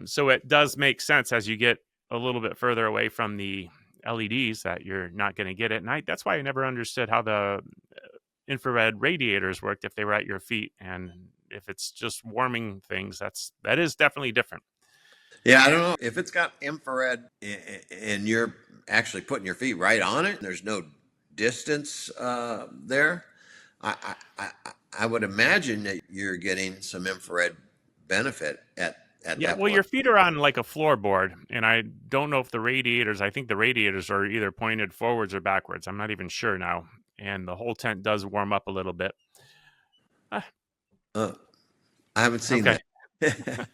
So it does make sense as you get a little bit further away from the LEDs that you're not going to get it. And that's why I never understood how the infrared radiators worked if they were at your feet, and if it's just warming things, that is definitely different. Yeah, I don't know if it's got infrared and you're actually putting your feet right on it. There's no distance there. I would imagine that you're getting some infrared benefit at that Well, point. your feet are on like a floorboard, and I don't know if I think the radiators are either pointed forwards or backwards. I'm not even sure now. And the whole tent does warm up a little bit. I haven't seen Okay. that.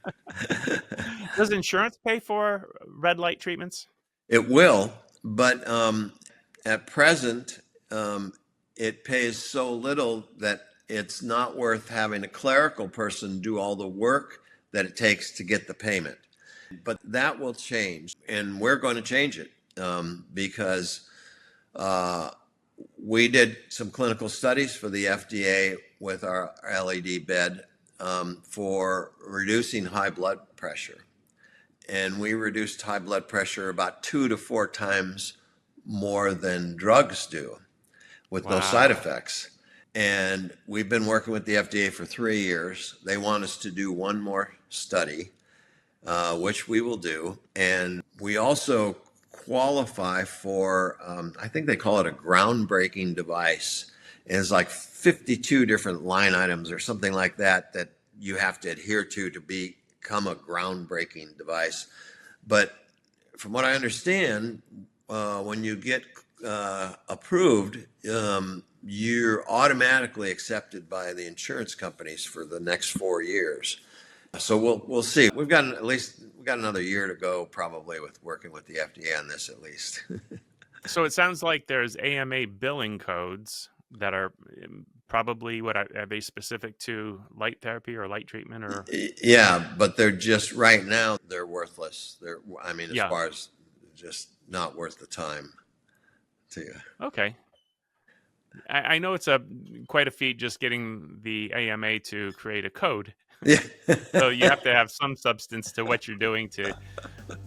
Does insurance pay for red light treatments? It will, but at present, it pays so little that it's not worth having a clerical person do all the work that it takes to get the payment. But that will change, and we're going to change it because we did some clinical studies for the FDA with our LED bed for reducing high blood pressure. And we reduced high blood pressure about 2 to 4 times more than drugs do with no side effects. And we've been working with the FDA for 3 years. They want us to do one more study, which we will do. And we also qualify for, I think they call it a groundbreaking device. And it's like 52 different line items or something like that that you have to adhere to become a groundbreaking device. But from what I understand, when you get approved, you're automatically accepted by the insurance companies for the next 4 years. So we'll see. We've got another year to go probably with working with the FDA on this at least. So it sounds like there's AMA billing codes that are probably are they specific to light therapy or light treatment or? Yeah, but they're just right now they're worthless. As far as just not worth the time to you. Okay. I know it's quite a feat just getting the AMA to create a code. Yeah. So you have to have some substance to what you're doing to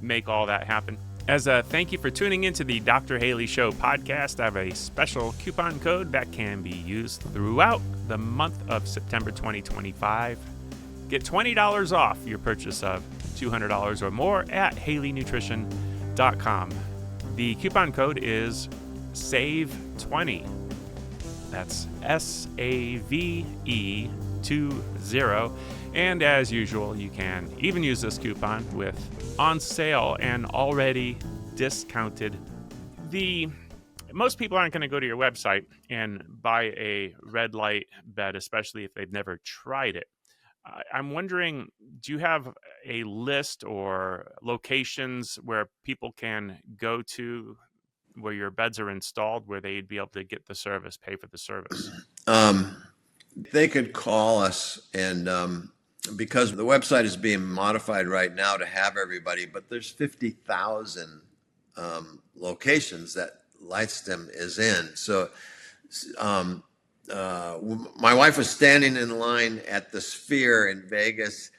make all that happen. As a thank you for tuning into the Dr. Haley Show podcast, I have a special coupon code that can be used throughout the month of September 2025. Get $20 off your purchase of $200 or more at HaleyNutrition.com. The coupon code is SAVE20. That's SAVE20. And as usual, you can even use this coupon with on sale and already discounted. Most people aren't going to go to your website and buy a red light bed, especially if they've never tried it. I'm wondering, do you have a list or locations where people can go to where your beds are installed, where they'd be able to get the service, pay for the service? They could call us, and because the website is being modified right now to have everybody, but there's 50,000 locations that LightStim is in. So my wife was standing in line at the Sphere in Vegas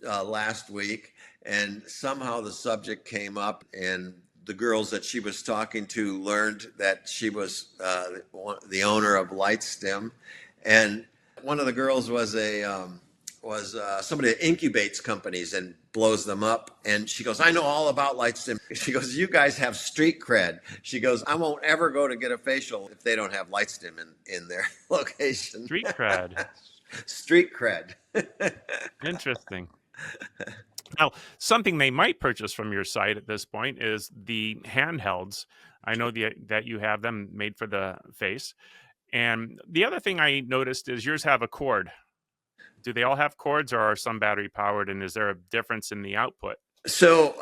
last week, and somehow the subject came up, and the girls that she was talking to learned that she was the owner of LightStim, and one of the girls was somebody that incubates companies and blows them up. And she goes, I know all about LightStim. She goes, you guys have street cred. She goes, I won't ever go to get a facial if they don't have LightStim in their location. Street cred. Street cred. Interesting. Now, something they might purchase from your site at this point is the handhelds. I know that you have them made for the face. And the other thing I noticed is yours have a cord. Do they all have cords, or are some battery powered? And is there a difference in the output? So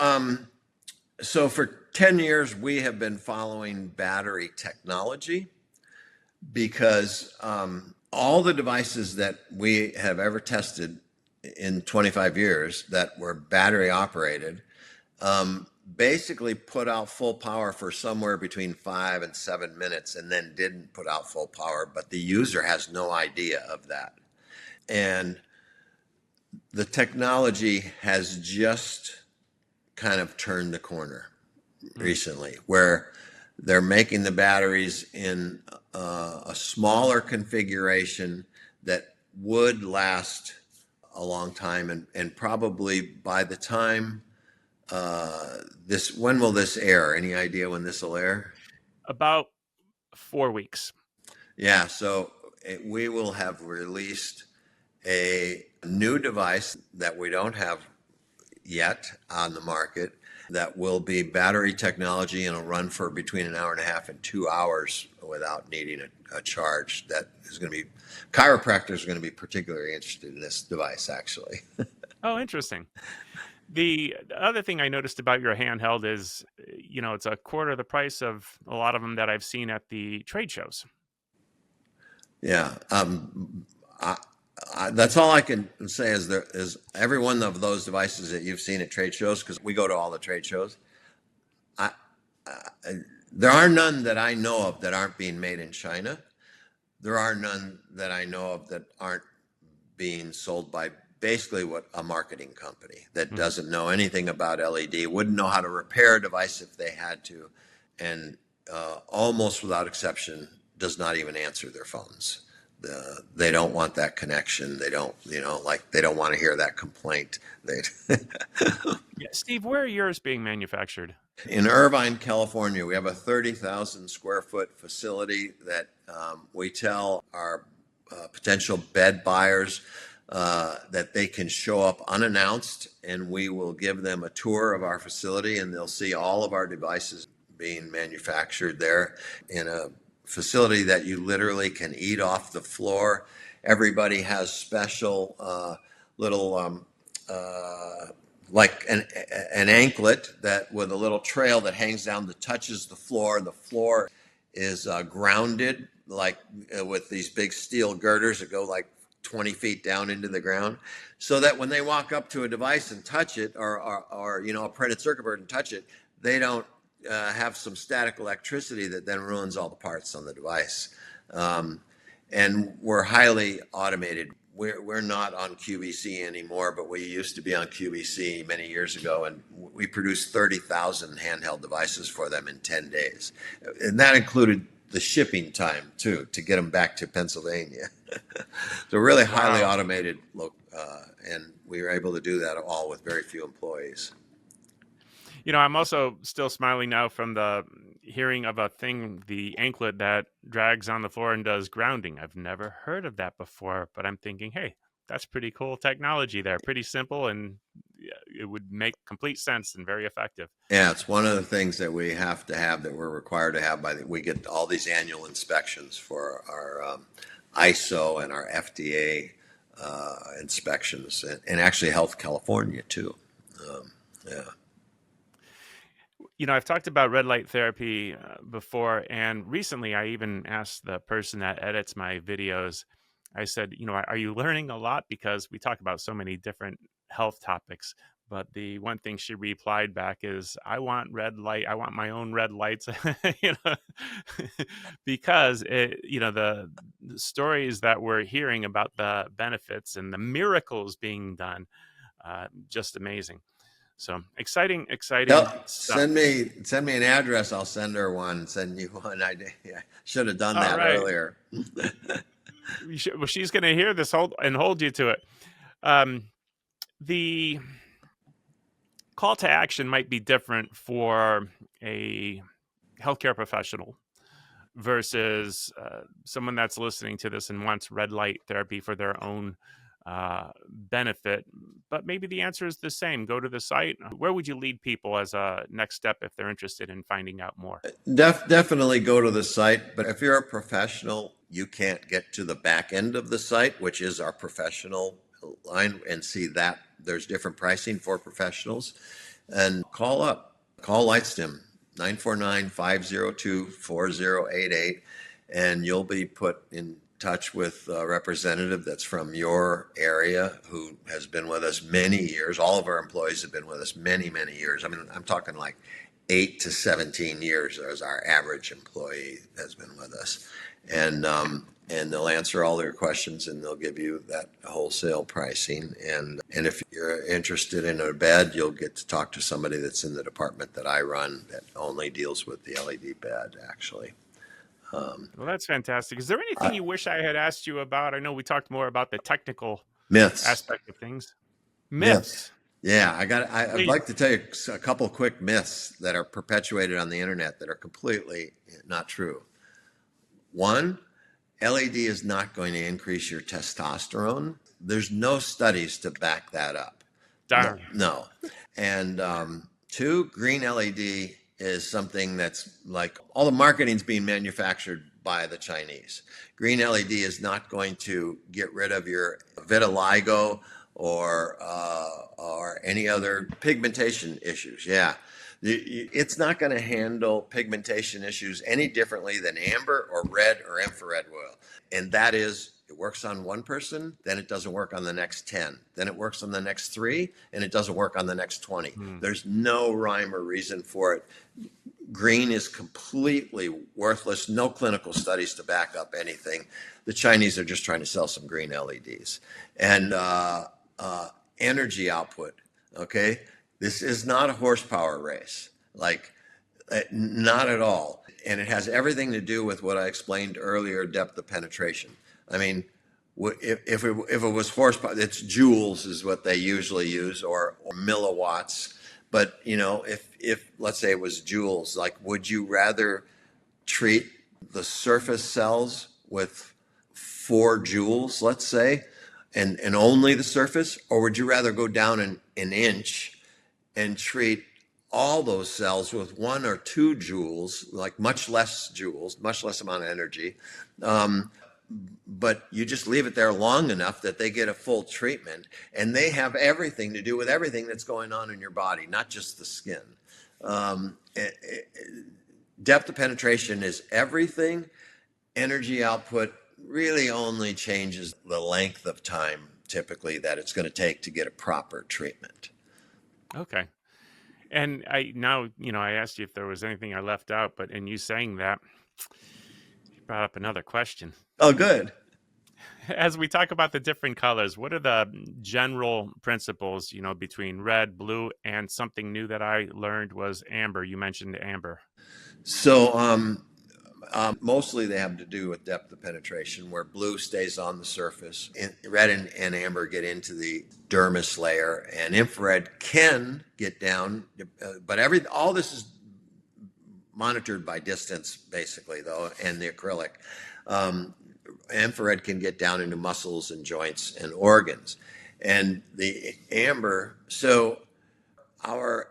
So for 10 years, we have been following battery technology because all the devices that we have ever tested in 25 years that were battery operated basically put out full power for somewhere between 5 and 7 minutes and then didn't put out full power, but the user has no idea of that. And the technology has just kind of turned the corner recently, where they're making the batteries in a smaller configuration that would last a long time, and probably by the time when will this air? Any idea when this will air? About 4 weeks. Yeah, so we will have released a new device that we don't have yet on the market that will be battery technology and will run for between an hour and a half and 2 hours without needing a charge. That is going to be, chiropractors are going to be particularly interested in this device, actually. Oh, interesting. The other thing I noticed about your handheld is, it's a quarter of the price of a lot of them that I've seen at the trade shows. Yeah. That's all I can say is every one of those devices that you've seen at trade shows, because we go to all the trade shows, there are none that I know of that aren't being made in China. There are none that I know of that aren't being sold by basically what a marketing company that doesn't know anything about LED, wouldn't know how to repair a device if they had to, and almost without exception does not even answer their phones. They don't want that connection. They don't, they don't want to hear that complaint. Yeah, Steve, where are yours being manufactured? In Irvine, California, we have a 30,000 square foot facility that we tell our potential bed buyers that they can show up unannounced, and we will give them a tour of our facility, and they'll see all of our devices being manufactured there in a facility that you literally can eat off the floor. Everybody has special little like an anklet that with a little trail that hangs down that touches the floor. The floor is grounded like with these big steel girders that go like 20 feet down into the ground, so that when they walk up to a device and touch it, or a printed circuit board and touch it, they don't have some static electricity that then ruins all the parts on the device. And we're highly automated. We're not on QVC anymore, but we used to be on QVC many years ago, and we produced 30,000 handheld devices for them in 10 days. And that included the shipping time, too, to get them back to Pennsylvania. So really highly automated, and we were able to do that all with very few employees. I'm also still smiling now from the hearing of a thing, the anklet that drags on the floor and does grounding. I've never heard of that before, but I'm thinking, hey, that's pretty cool technology there. Pretty simple, and it would make complete sense and very effective. Yeah, it's one of the things that we have to have, that we're required to have we get all these annual inspections for our ISO and our FDA inspections, and actually Health California too. Yeah. I've talked about red light therapy before, and recently I even asked the person that edits my videos, I said, are you learning a lot? Because we talk about so many different health topics, but the one thing she replied back is, I want red light. I want my own red lights, because the stories that we're hearing about the benefits and the miracles being done, just amazing. So exciting stuff. Send me an address. I'll send her one. Send you one. I should have done that earlier. Well, she's going to hear this and hold you to it. The call to action might be different for a healthcare professional versus someone that's listening to this and wants red light therapy for their own benefit, but maybe the answer is the same. Go to the site. Where would you lead people as a next step if they're interested in finding out more? Definitely go to the site. But if you're a professional, you can't get to the back end of the site, which is our professional line, and see that there's different pricing for professionals. And call up. Call LightStim, 949-502-4088, and you'll be put in touch with a representative that's from your area who has been with us many years. All of our employees have been with us many, many years. I mean, I'm talking like 8 to 17 years as our average employee has been with us. And they'll answer all your questions, and they'll give you that wholesale pricing. And if you're interested in a bed, you'll get to talk to somebody that's in the department that I run that only deals with the LED bed, actually. Well, that's fantastic. Is there anything you wish I had asked you about? I know we talked more about the technical Myths. aspect of things. Myths. Yeah, I'd like to tell you a couple quick myths that are perpetuated on the internet that are completely not true. One, LED is not going to increase your testosterone. There's no studies to back that up. Darn. No. And two, green LED is something that's like all the marketing's being manufactured by the Chinese. Green LED is not going to get rid of your vitiligo or any other pigmentation issues. Yeah. It's not going to handle pigmentation issues any differently than amber or red or infrared will. And that is, it works on one person, then it doesn't work on the next 10. Then it works on the next 3, and it doesn't work on the next 20. There's no rhyme or reason for it. Green is completely worthless. No clinical studies to back up anything. The Chinese are just trying to sell some green LEDs. And energy output, okay? This is not a horsepower race, like not at all. And it has everything to do with what I explained earlier, depth of penetration. I mean, if it was horsepower, it's joules is what they usually use, or milliwatts. But, you know, if let's say it was joules, like would you rather treat the surface cells with 4 joules, let's say, and only the surface, or would you rather go down an inch and treat all those cells with 1 or 2 joules, like much less joules, much less amount of energy, but you just leave it there long enough that they get a full treatment, and they have everything to do with everything that's going on in your body, not just the skin. Depth of penetration is everything. Energy output really only changes the length of time, typically, that it's going to take to get a proper treatment. Okay. And I asked you if there was anything I left out, but in you saying that, you brought up another question. Oh, good. As we talk about the different colors, what are the general principles, between red, blue, and something new that I learned was amber? You mentioned amber. So mostly they have to do with depth of penetration, where blue stays on the surface, and red and amber get into the dermis layer, and infrared can get down, but all this is monitored by distance, basically, though, and the acrylic. Infrared can get down into muscles and joints and organs. And the amber, so our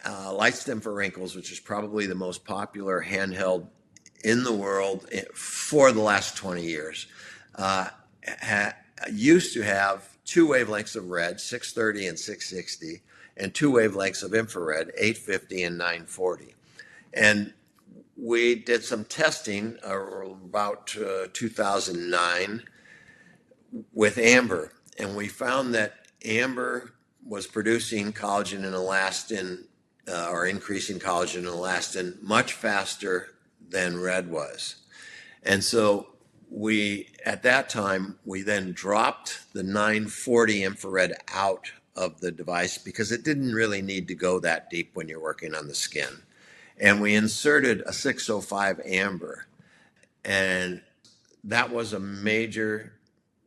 LightStim for wrinkles, which is probably the most popular handheld in the world for the last 20 years, used to have 2 wavelengths of red, 630 and 660, and 2 wavelengths of infrared, 850 and 940. And we did some testing about 2009 with amber, and we found that amber was producing collagen and elastin, or increasing collagen and elastin much faster than red was. And so at that time, we then dropped the 940 infrared out of the device because it didn't really need to go that deep when you're working on the skin. And we inserted a 605 amber. And that was a major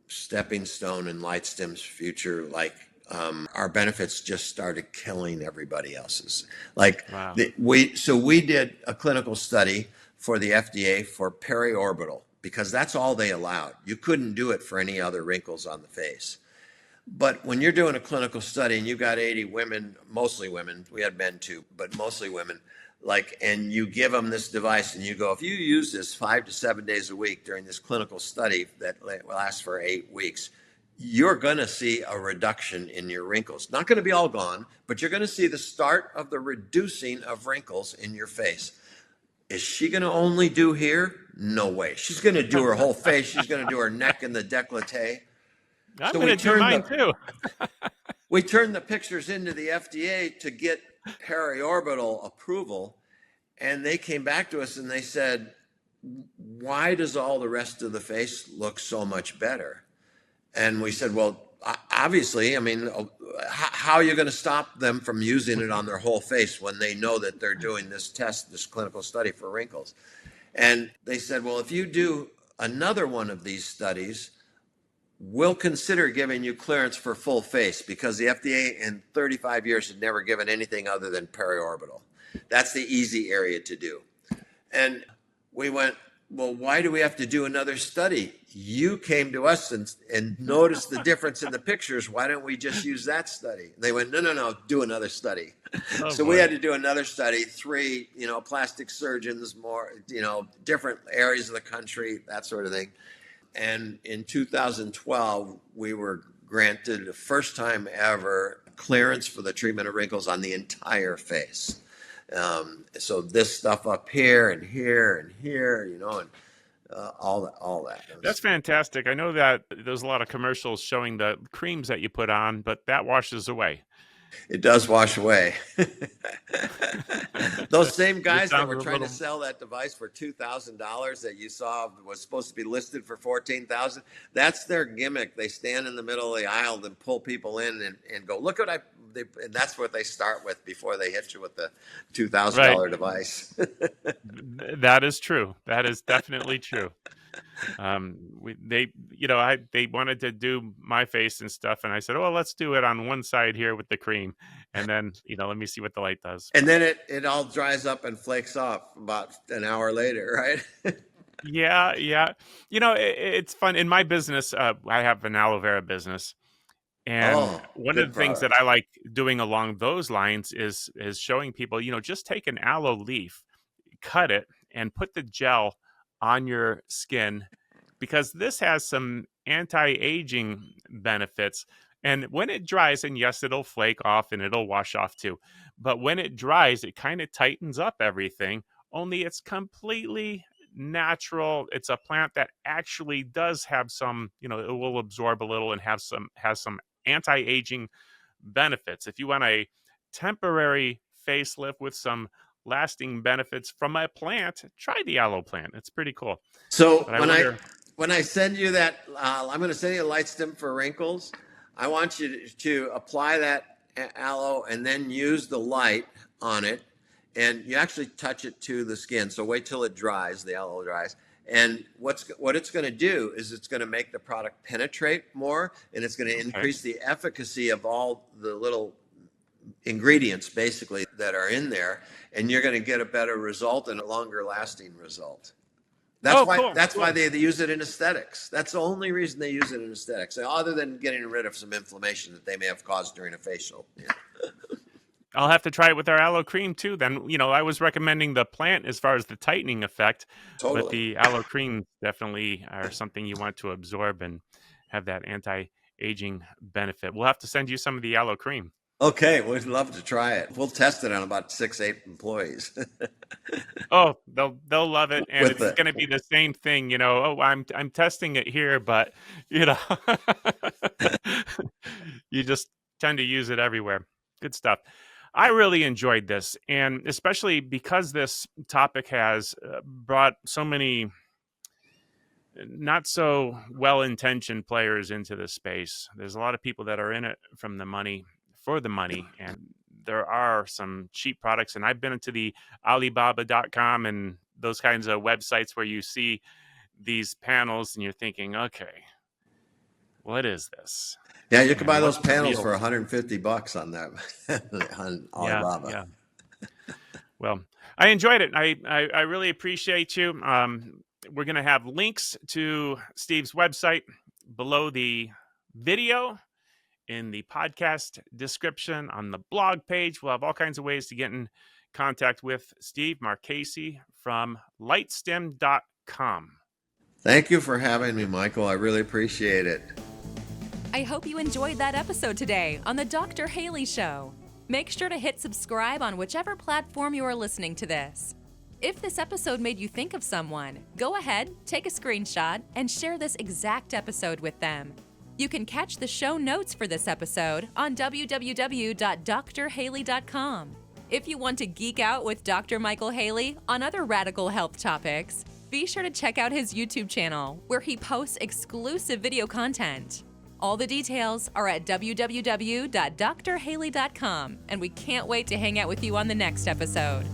stepping stone in LightStim's future. Like, our benefits just started killing everybody else's. Like, wow. We did a clinical study for the FDA for periorbital, because that's all they allowed. You couldn't do it for any other wrinkles on the face. But when you're doing a clinical study and you've got 80 women, mostly women, we had men too, but mostly women, and you give them this device and you go, if you use this 5 to 7 days a week during this clinical study that lasts for 8 weeks, you're going to see a reduction in your wrinkles. Not going to be all gone, but you're going to see the start of the reducing of wrinkles in your face. Is she going to only do here? No way. She's going to do her whole face. She's going to do her neck and the décolleté. I'm So going to do mine too. we turned the pictures into the FDA to get periorbital approval, and they came back to us and they said, why does all the rest of the face look so much better? And we said, well, obviously, I mean, how are you going to stop them from using it on their whole face when they know that they're doing this test, this clinical study for wrinkles? And they said, well, if you do another one of these studies, we'll consider giving you clearance for full face, because the FDA in 35 years had never given anything other than periorbital. That's the easy area to do. And we went, well, why do we have to do another study? You came to us and noticed the difference in the pictures. Why don't we just use that study? They went, no, do another study. So we had to do another study, 3, plastic surgeons, more, different areas of the country, that sort of thing. And in 2012, we were granted the first time ever clearance for the treatment of wrinkles on the entire face. So this stuff up here and here and here, and all that. That's fantastic. I know that there's a lot of commercials showing the creams that you put on, but that washes away. It does wash away. Those same guys that were trying to sell that device for $2,000 that you saw was supposed to be listed for $14,000. That's their gimmick. They stand in the middle of the aisle and pull people in and go, look what and that's what they start with before they hit you with the $2,000 device. That is true. That is definitely true. They wanted to do my face and stuff, and I said, "Oh, let's do it on one side here with the cream, and then let me see what the light does." And then it all dries up and flakes off about an hour later, right? Yeah. It's fun in my business. I have an aloe vera business, and one of the things that I like doing along those lines is showing people, just take an aloe leaf, cut it, and put the gel on your skin, because this has some anti-aging benefits. And when it dries, and yes, it'll flake off and it'll wash off too, but when it dries, it kind of tightens up everything, only it's completely natural. It's a plant that actually does have some, it will absorb a little and has some anti-aging benefits. If you want a temporary facelift with some lasting benefits from a plant, try the aloe plant. It's pretty cool. So when I send you that, I'm going to send you a LightStim for wrinkles. I want you to apply that aloe and then use the light on it, and you actually touch it to the skin. So wait till it dries, the aloe dries. And what it's going to do is it's going to make the product penetrate more, and it's going to increase the efficacy of all the little ingredients basically that are in there, and you're going to get a better result and a longer lasting result. That's why they use it in aesthetics. That's the only reason they use it in aesthetics, other than getting rid of some inflammation that they may have caused during a facial. Yeah. I'll have to try it with our aloe cream too. Then, I was recommending the plant as far as the tightening effect, but the aloe cream definitely are something you want to absorb and have that anti-aging benefit. We'll have to send you some of the aloe cream. Okay, we'd love to try it. We'll test it on about 6-8 employees. Oh, they'll love it, and it's going to be the same thing. Oh, I'm testing it here, but you just tend to use it everywhere. Good stuff. I really enjoyed this, and especially because this topic has brought so many not so well-intentioned players into the space. There's a lot of people that are in it for the money, and there are some cheap products. And I've been into the Alibaba.com and those kinds of websites where you see these panels and you're thinking, okay, what is this? Yeah, you can buy those panels for $150 on that on Alibaba. Yeah. Well, I enjoyed it. I really appreciate you. We're going to have links to Steve's website below the video, in the podcast description, on the blog page. We'll have all kinds of ways to get in contact with Steve Marchese from LightStim.com. Thank you for having me, Michael. I really appreciate it. I hope you enjoyed that episode today on The Dr. Haley Show. Make sure to hit subscribe on whichever platform you are listening to this. If this episode made you think of someone, go ahead, take a screenshot, and share this exact episode with them. You can catch the show notes for this episode on www.drhaley.com. If you want to geek out with Dr. Michael Haley on other radical health topics, be sure to check out his YouTube channel, where he posts exclusive video content. All the details are at www.drhaley.com, and we can't wait to hang out with you on the next episode.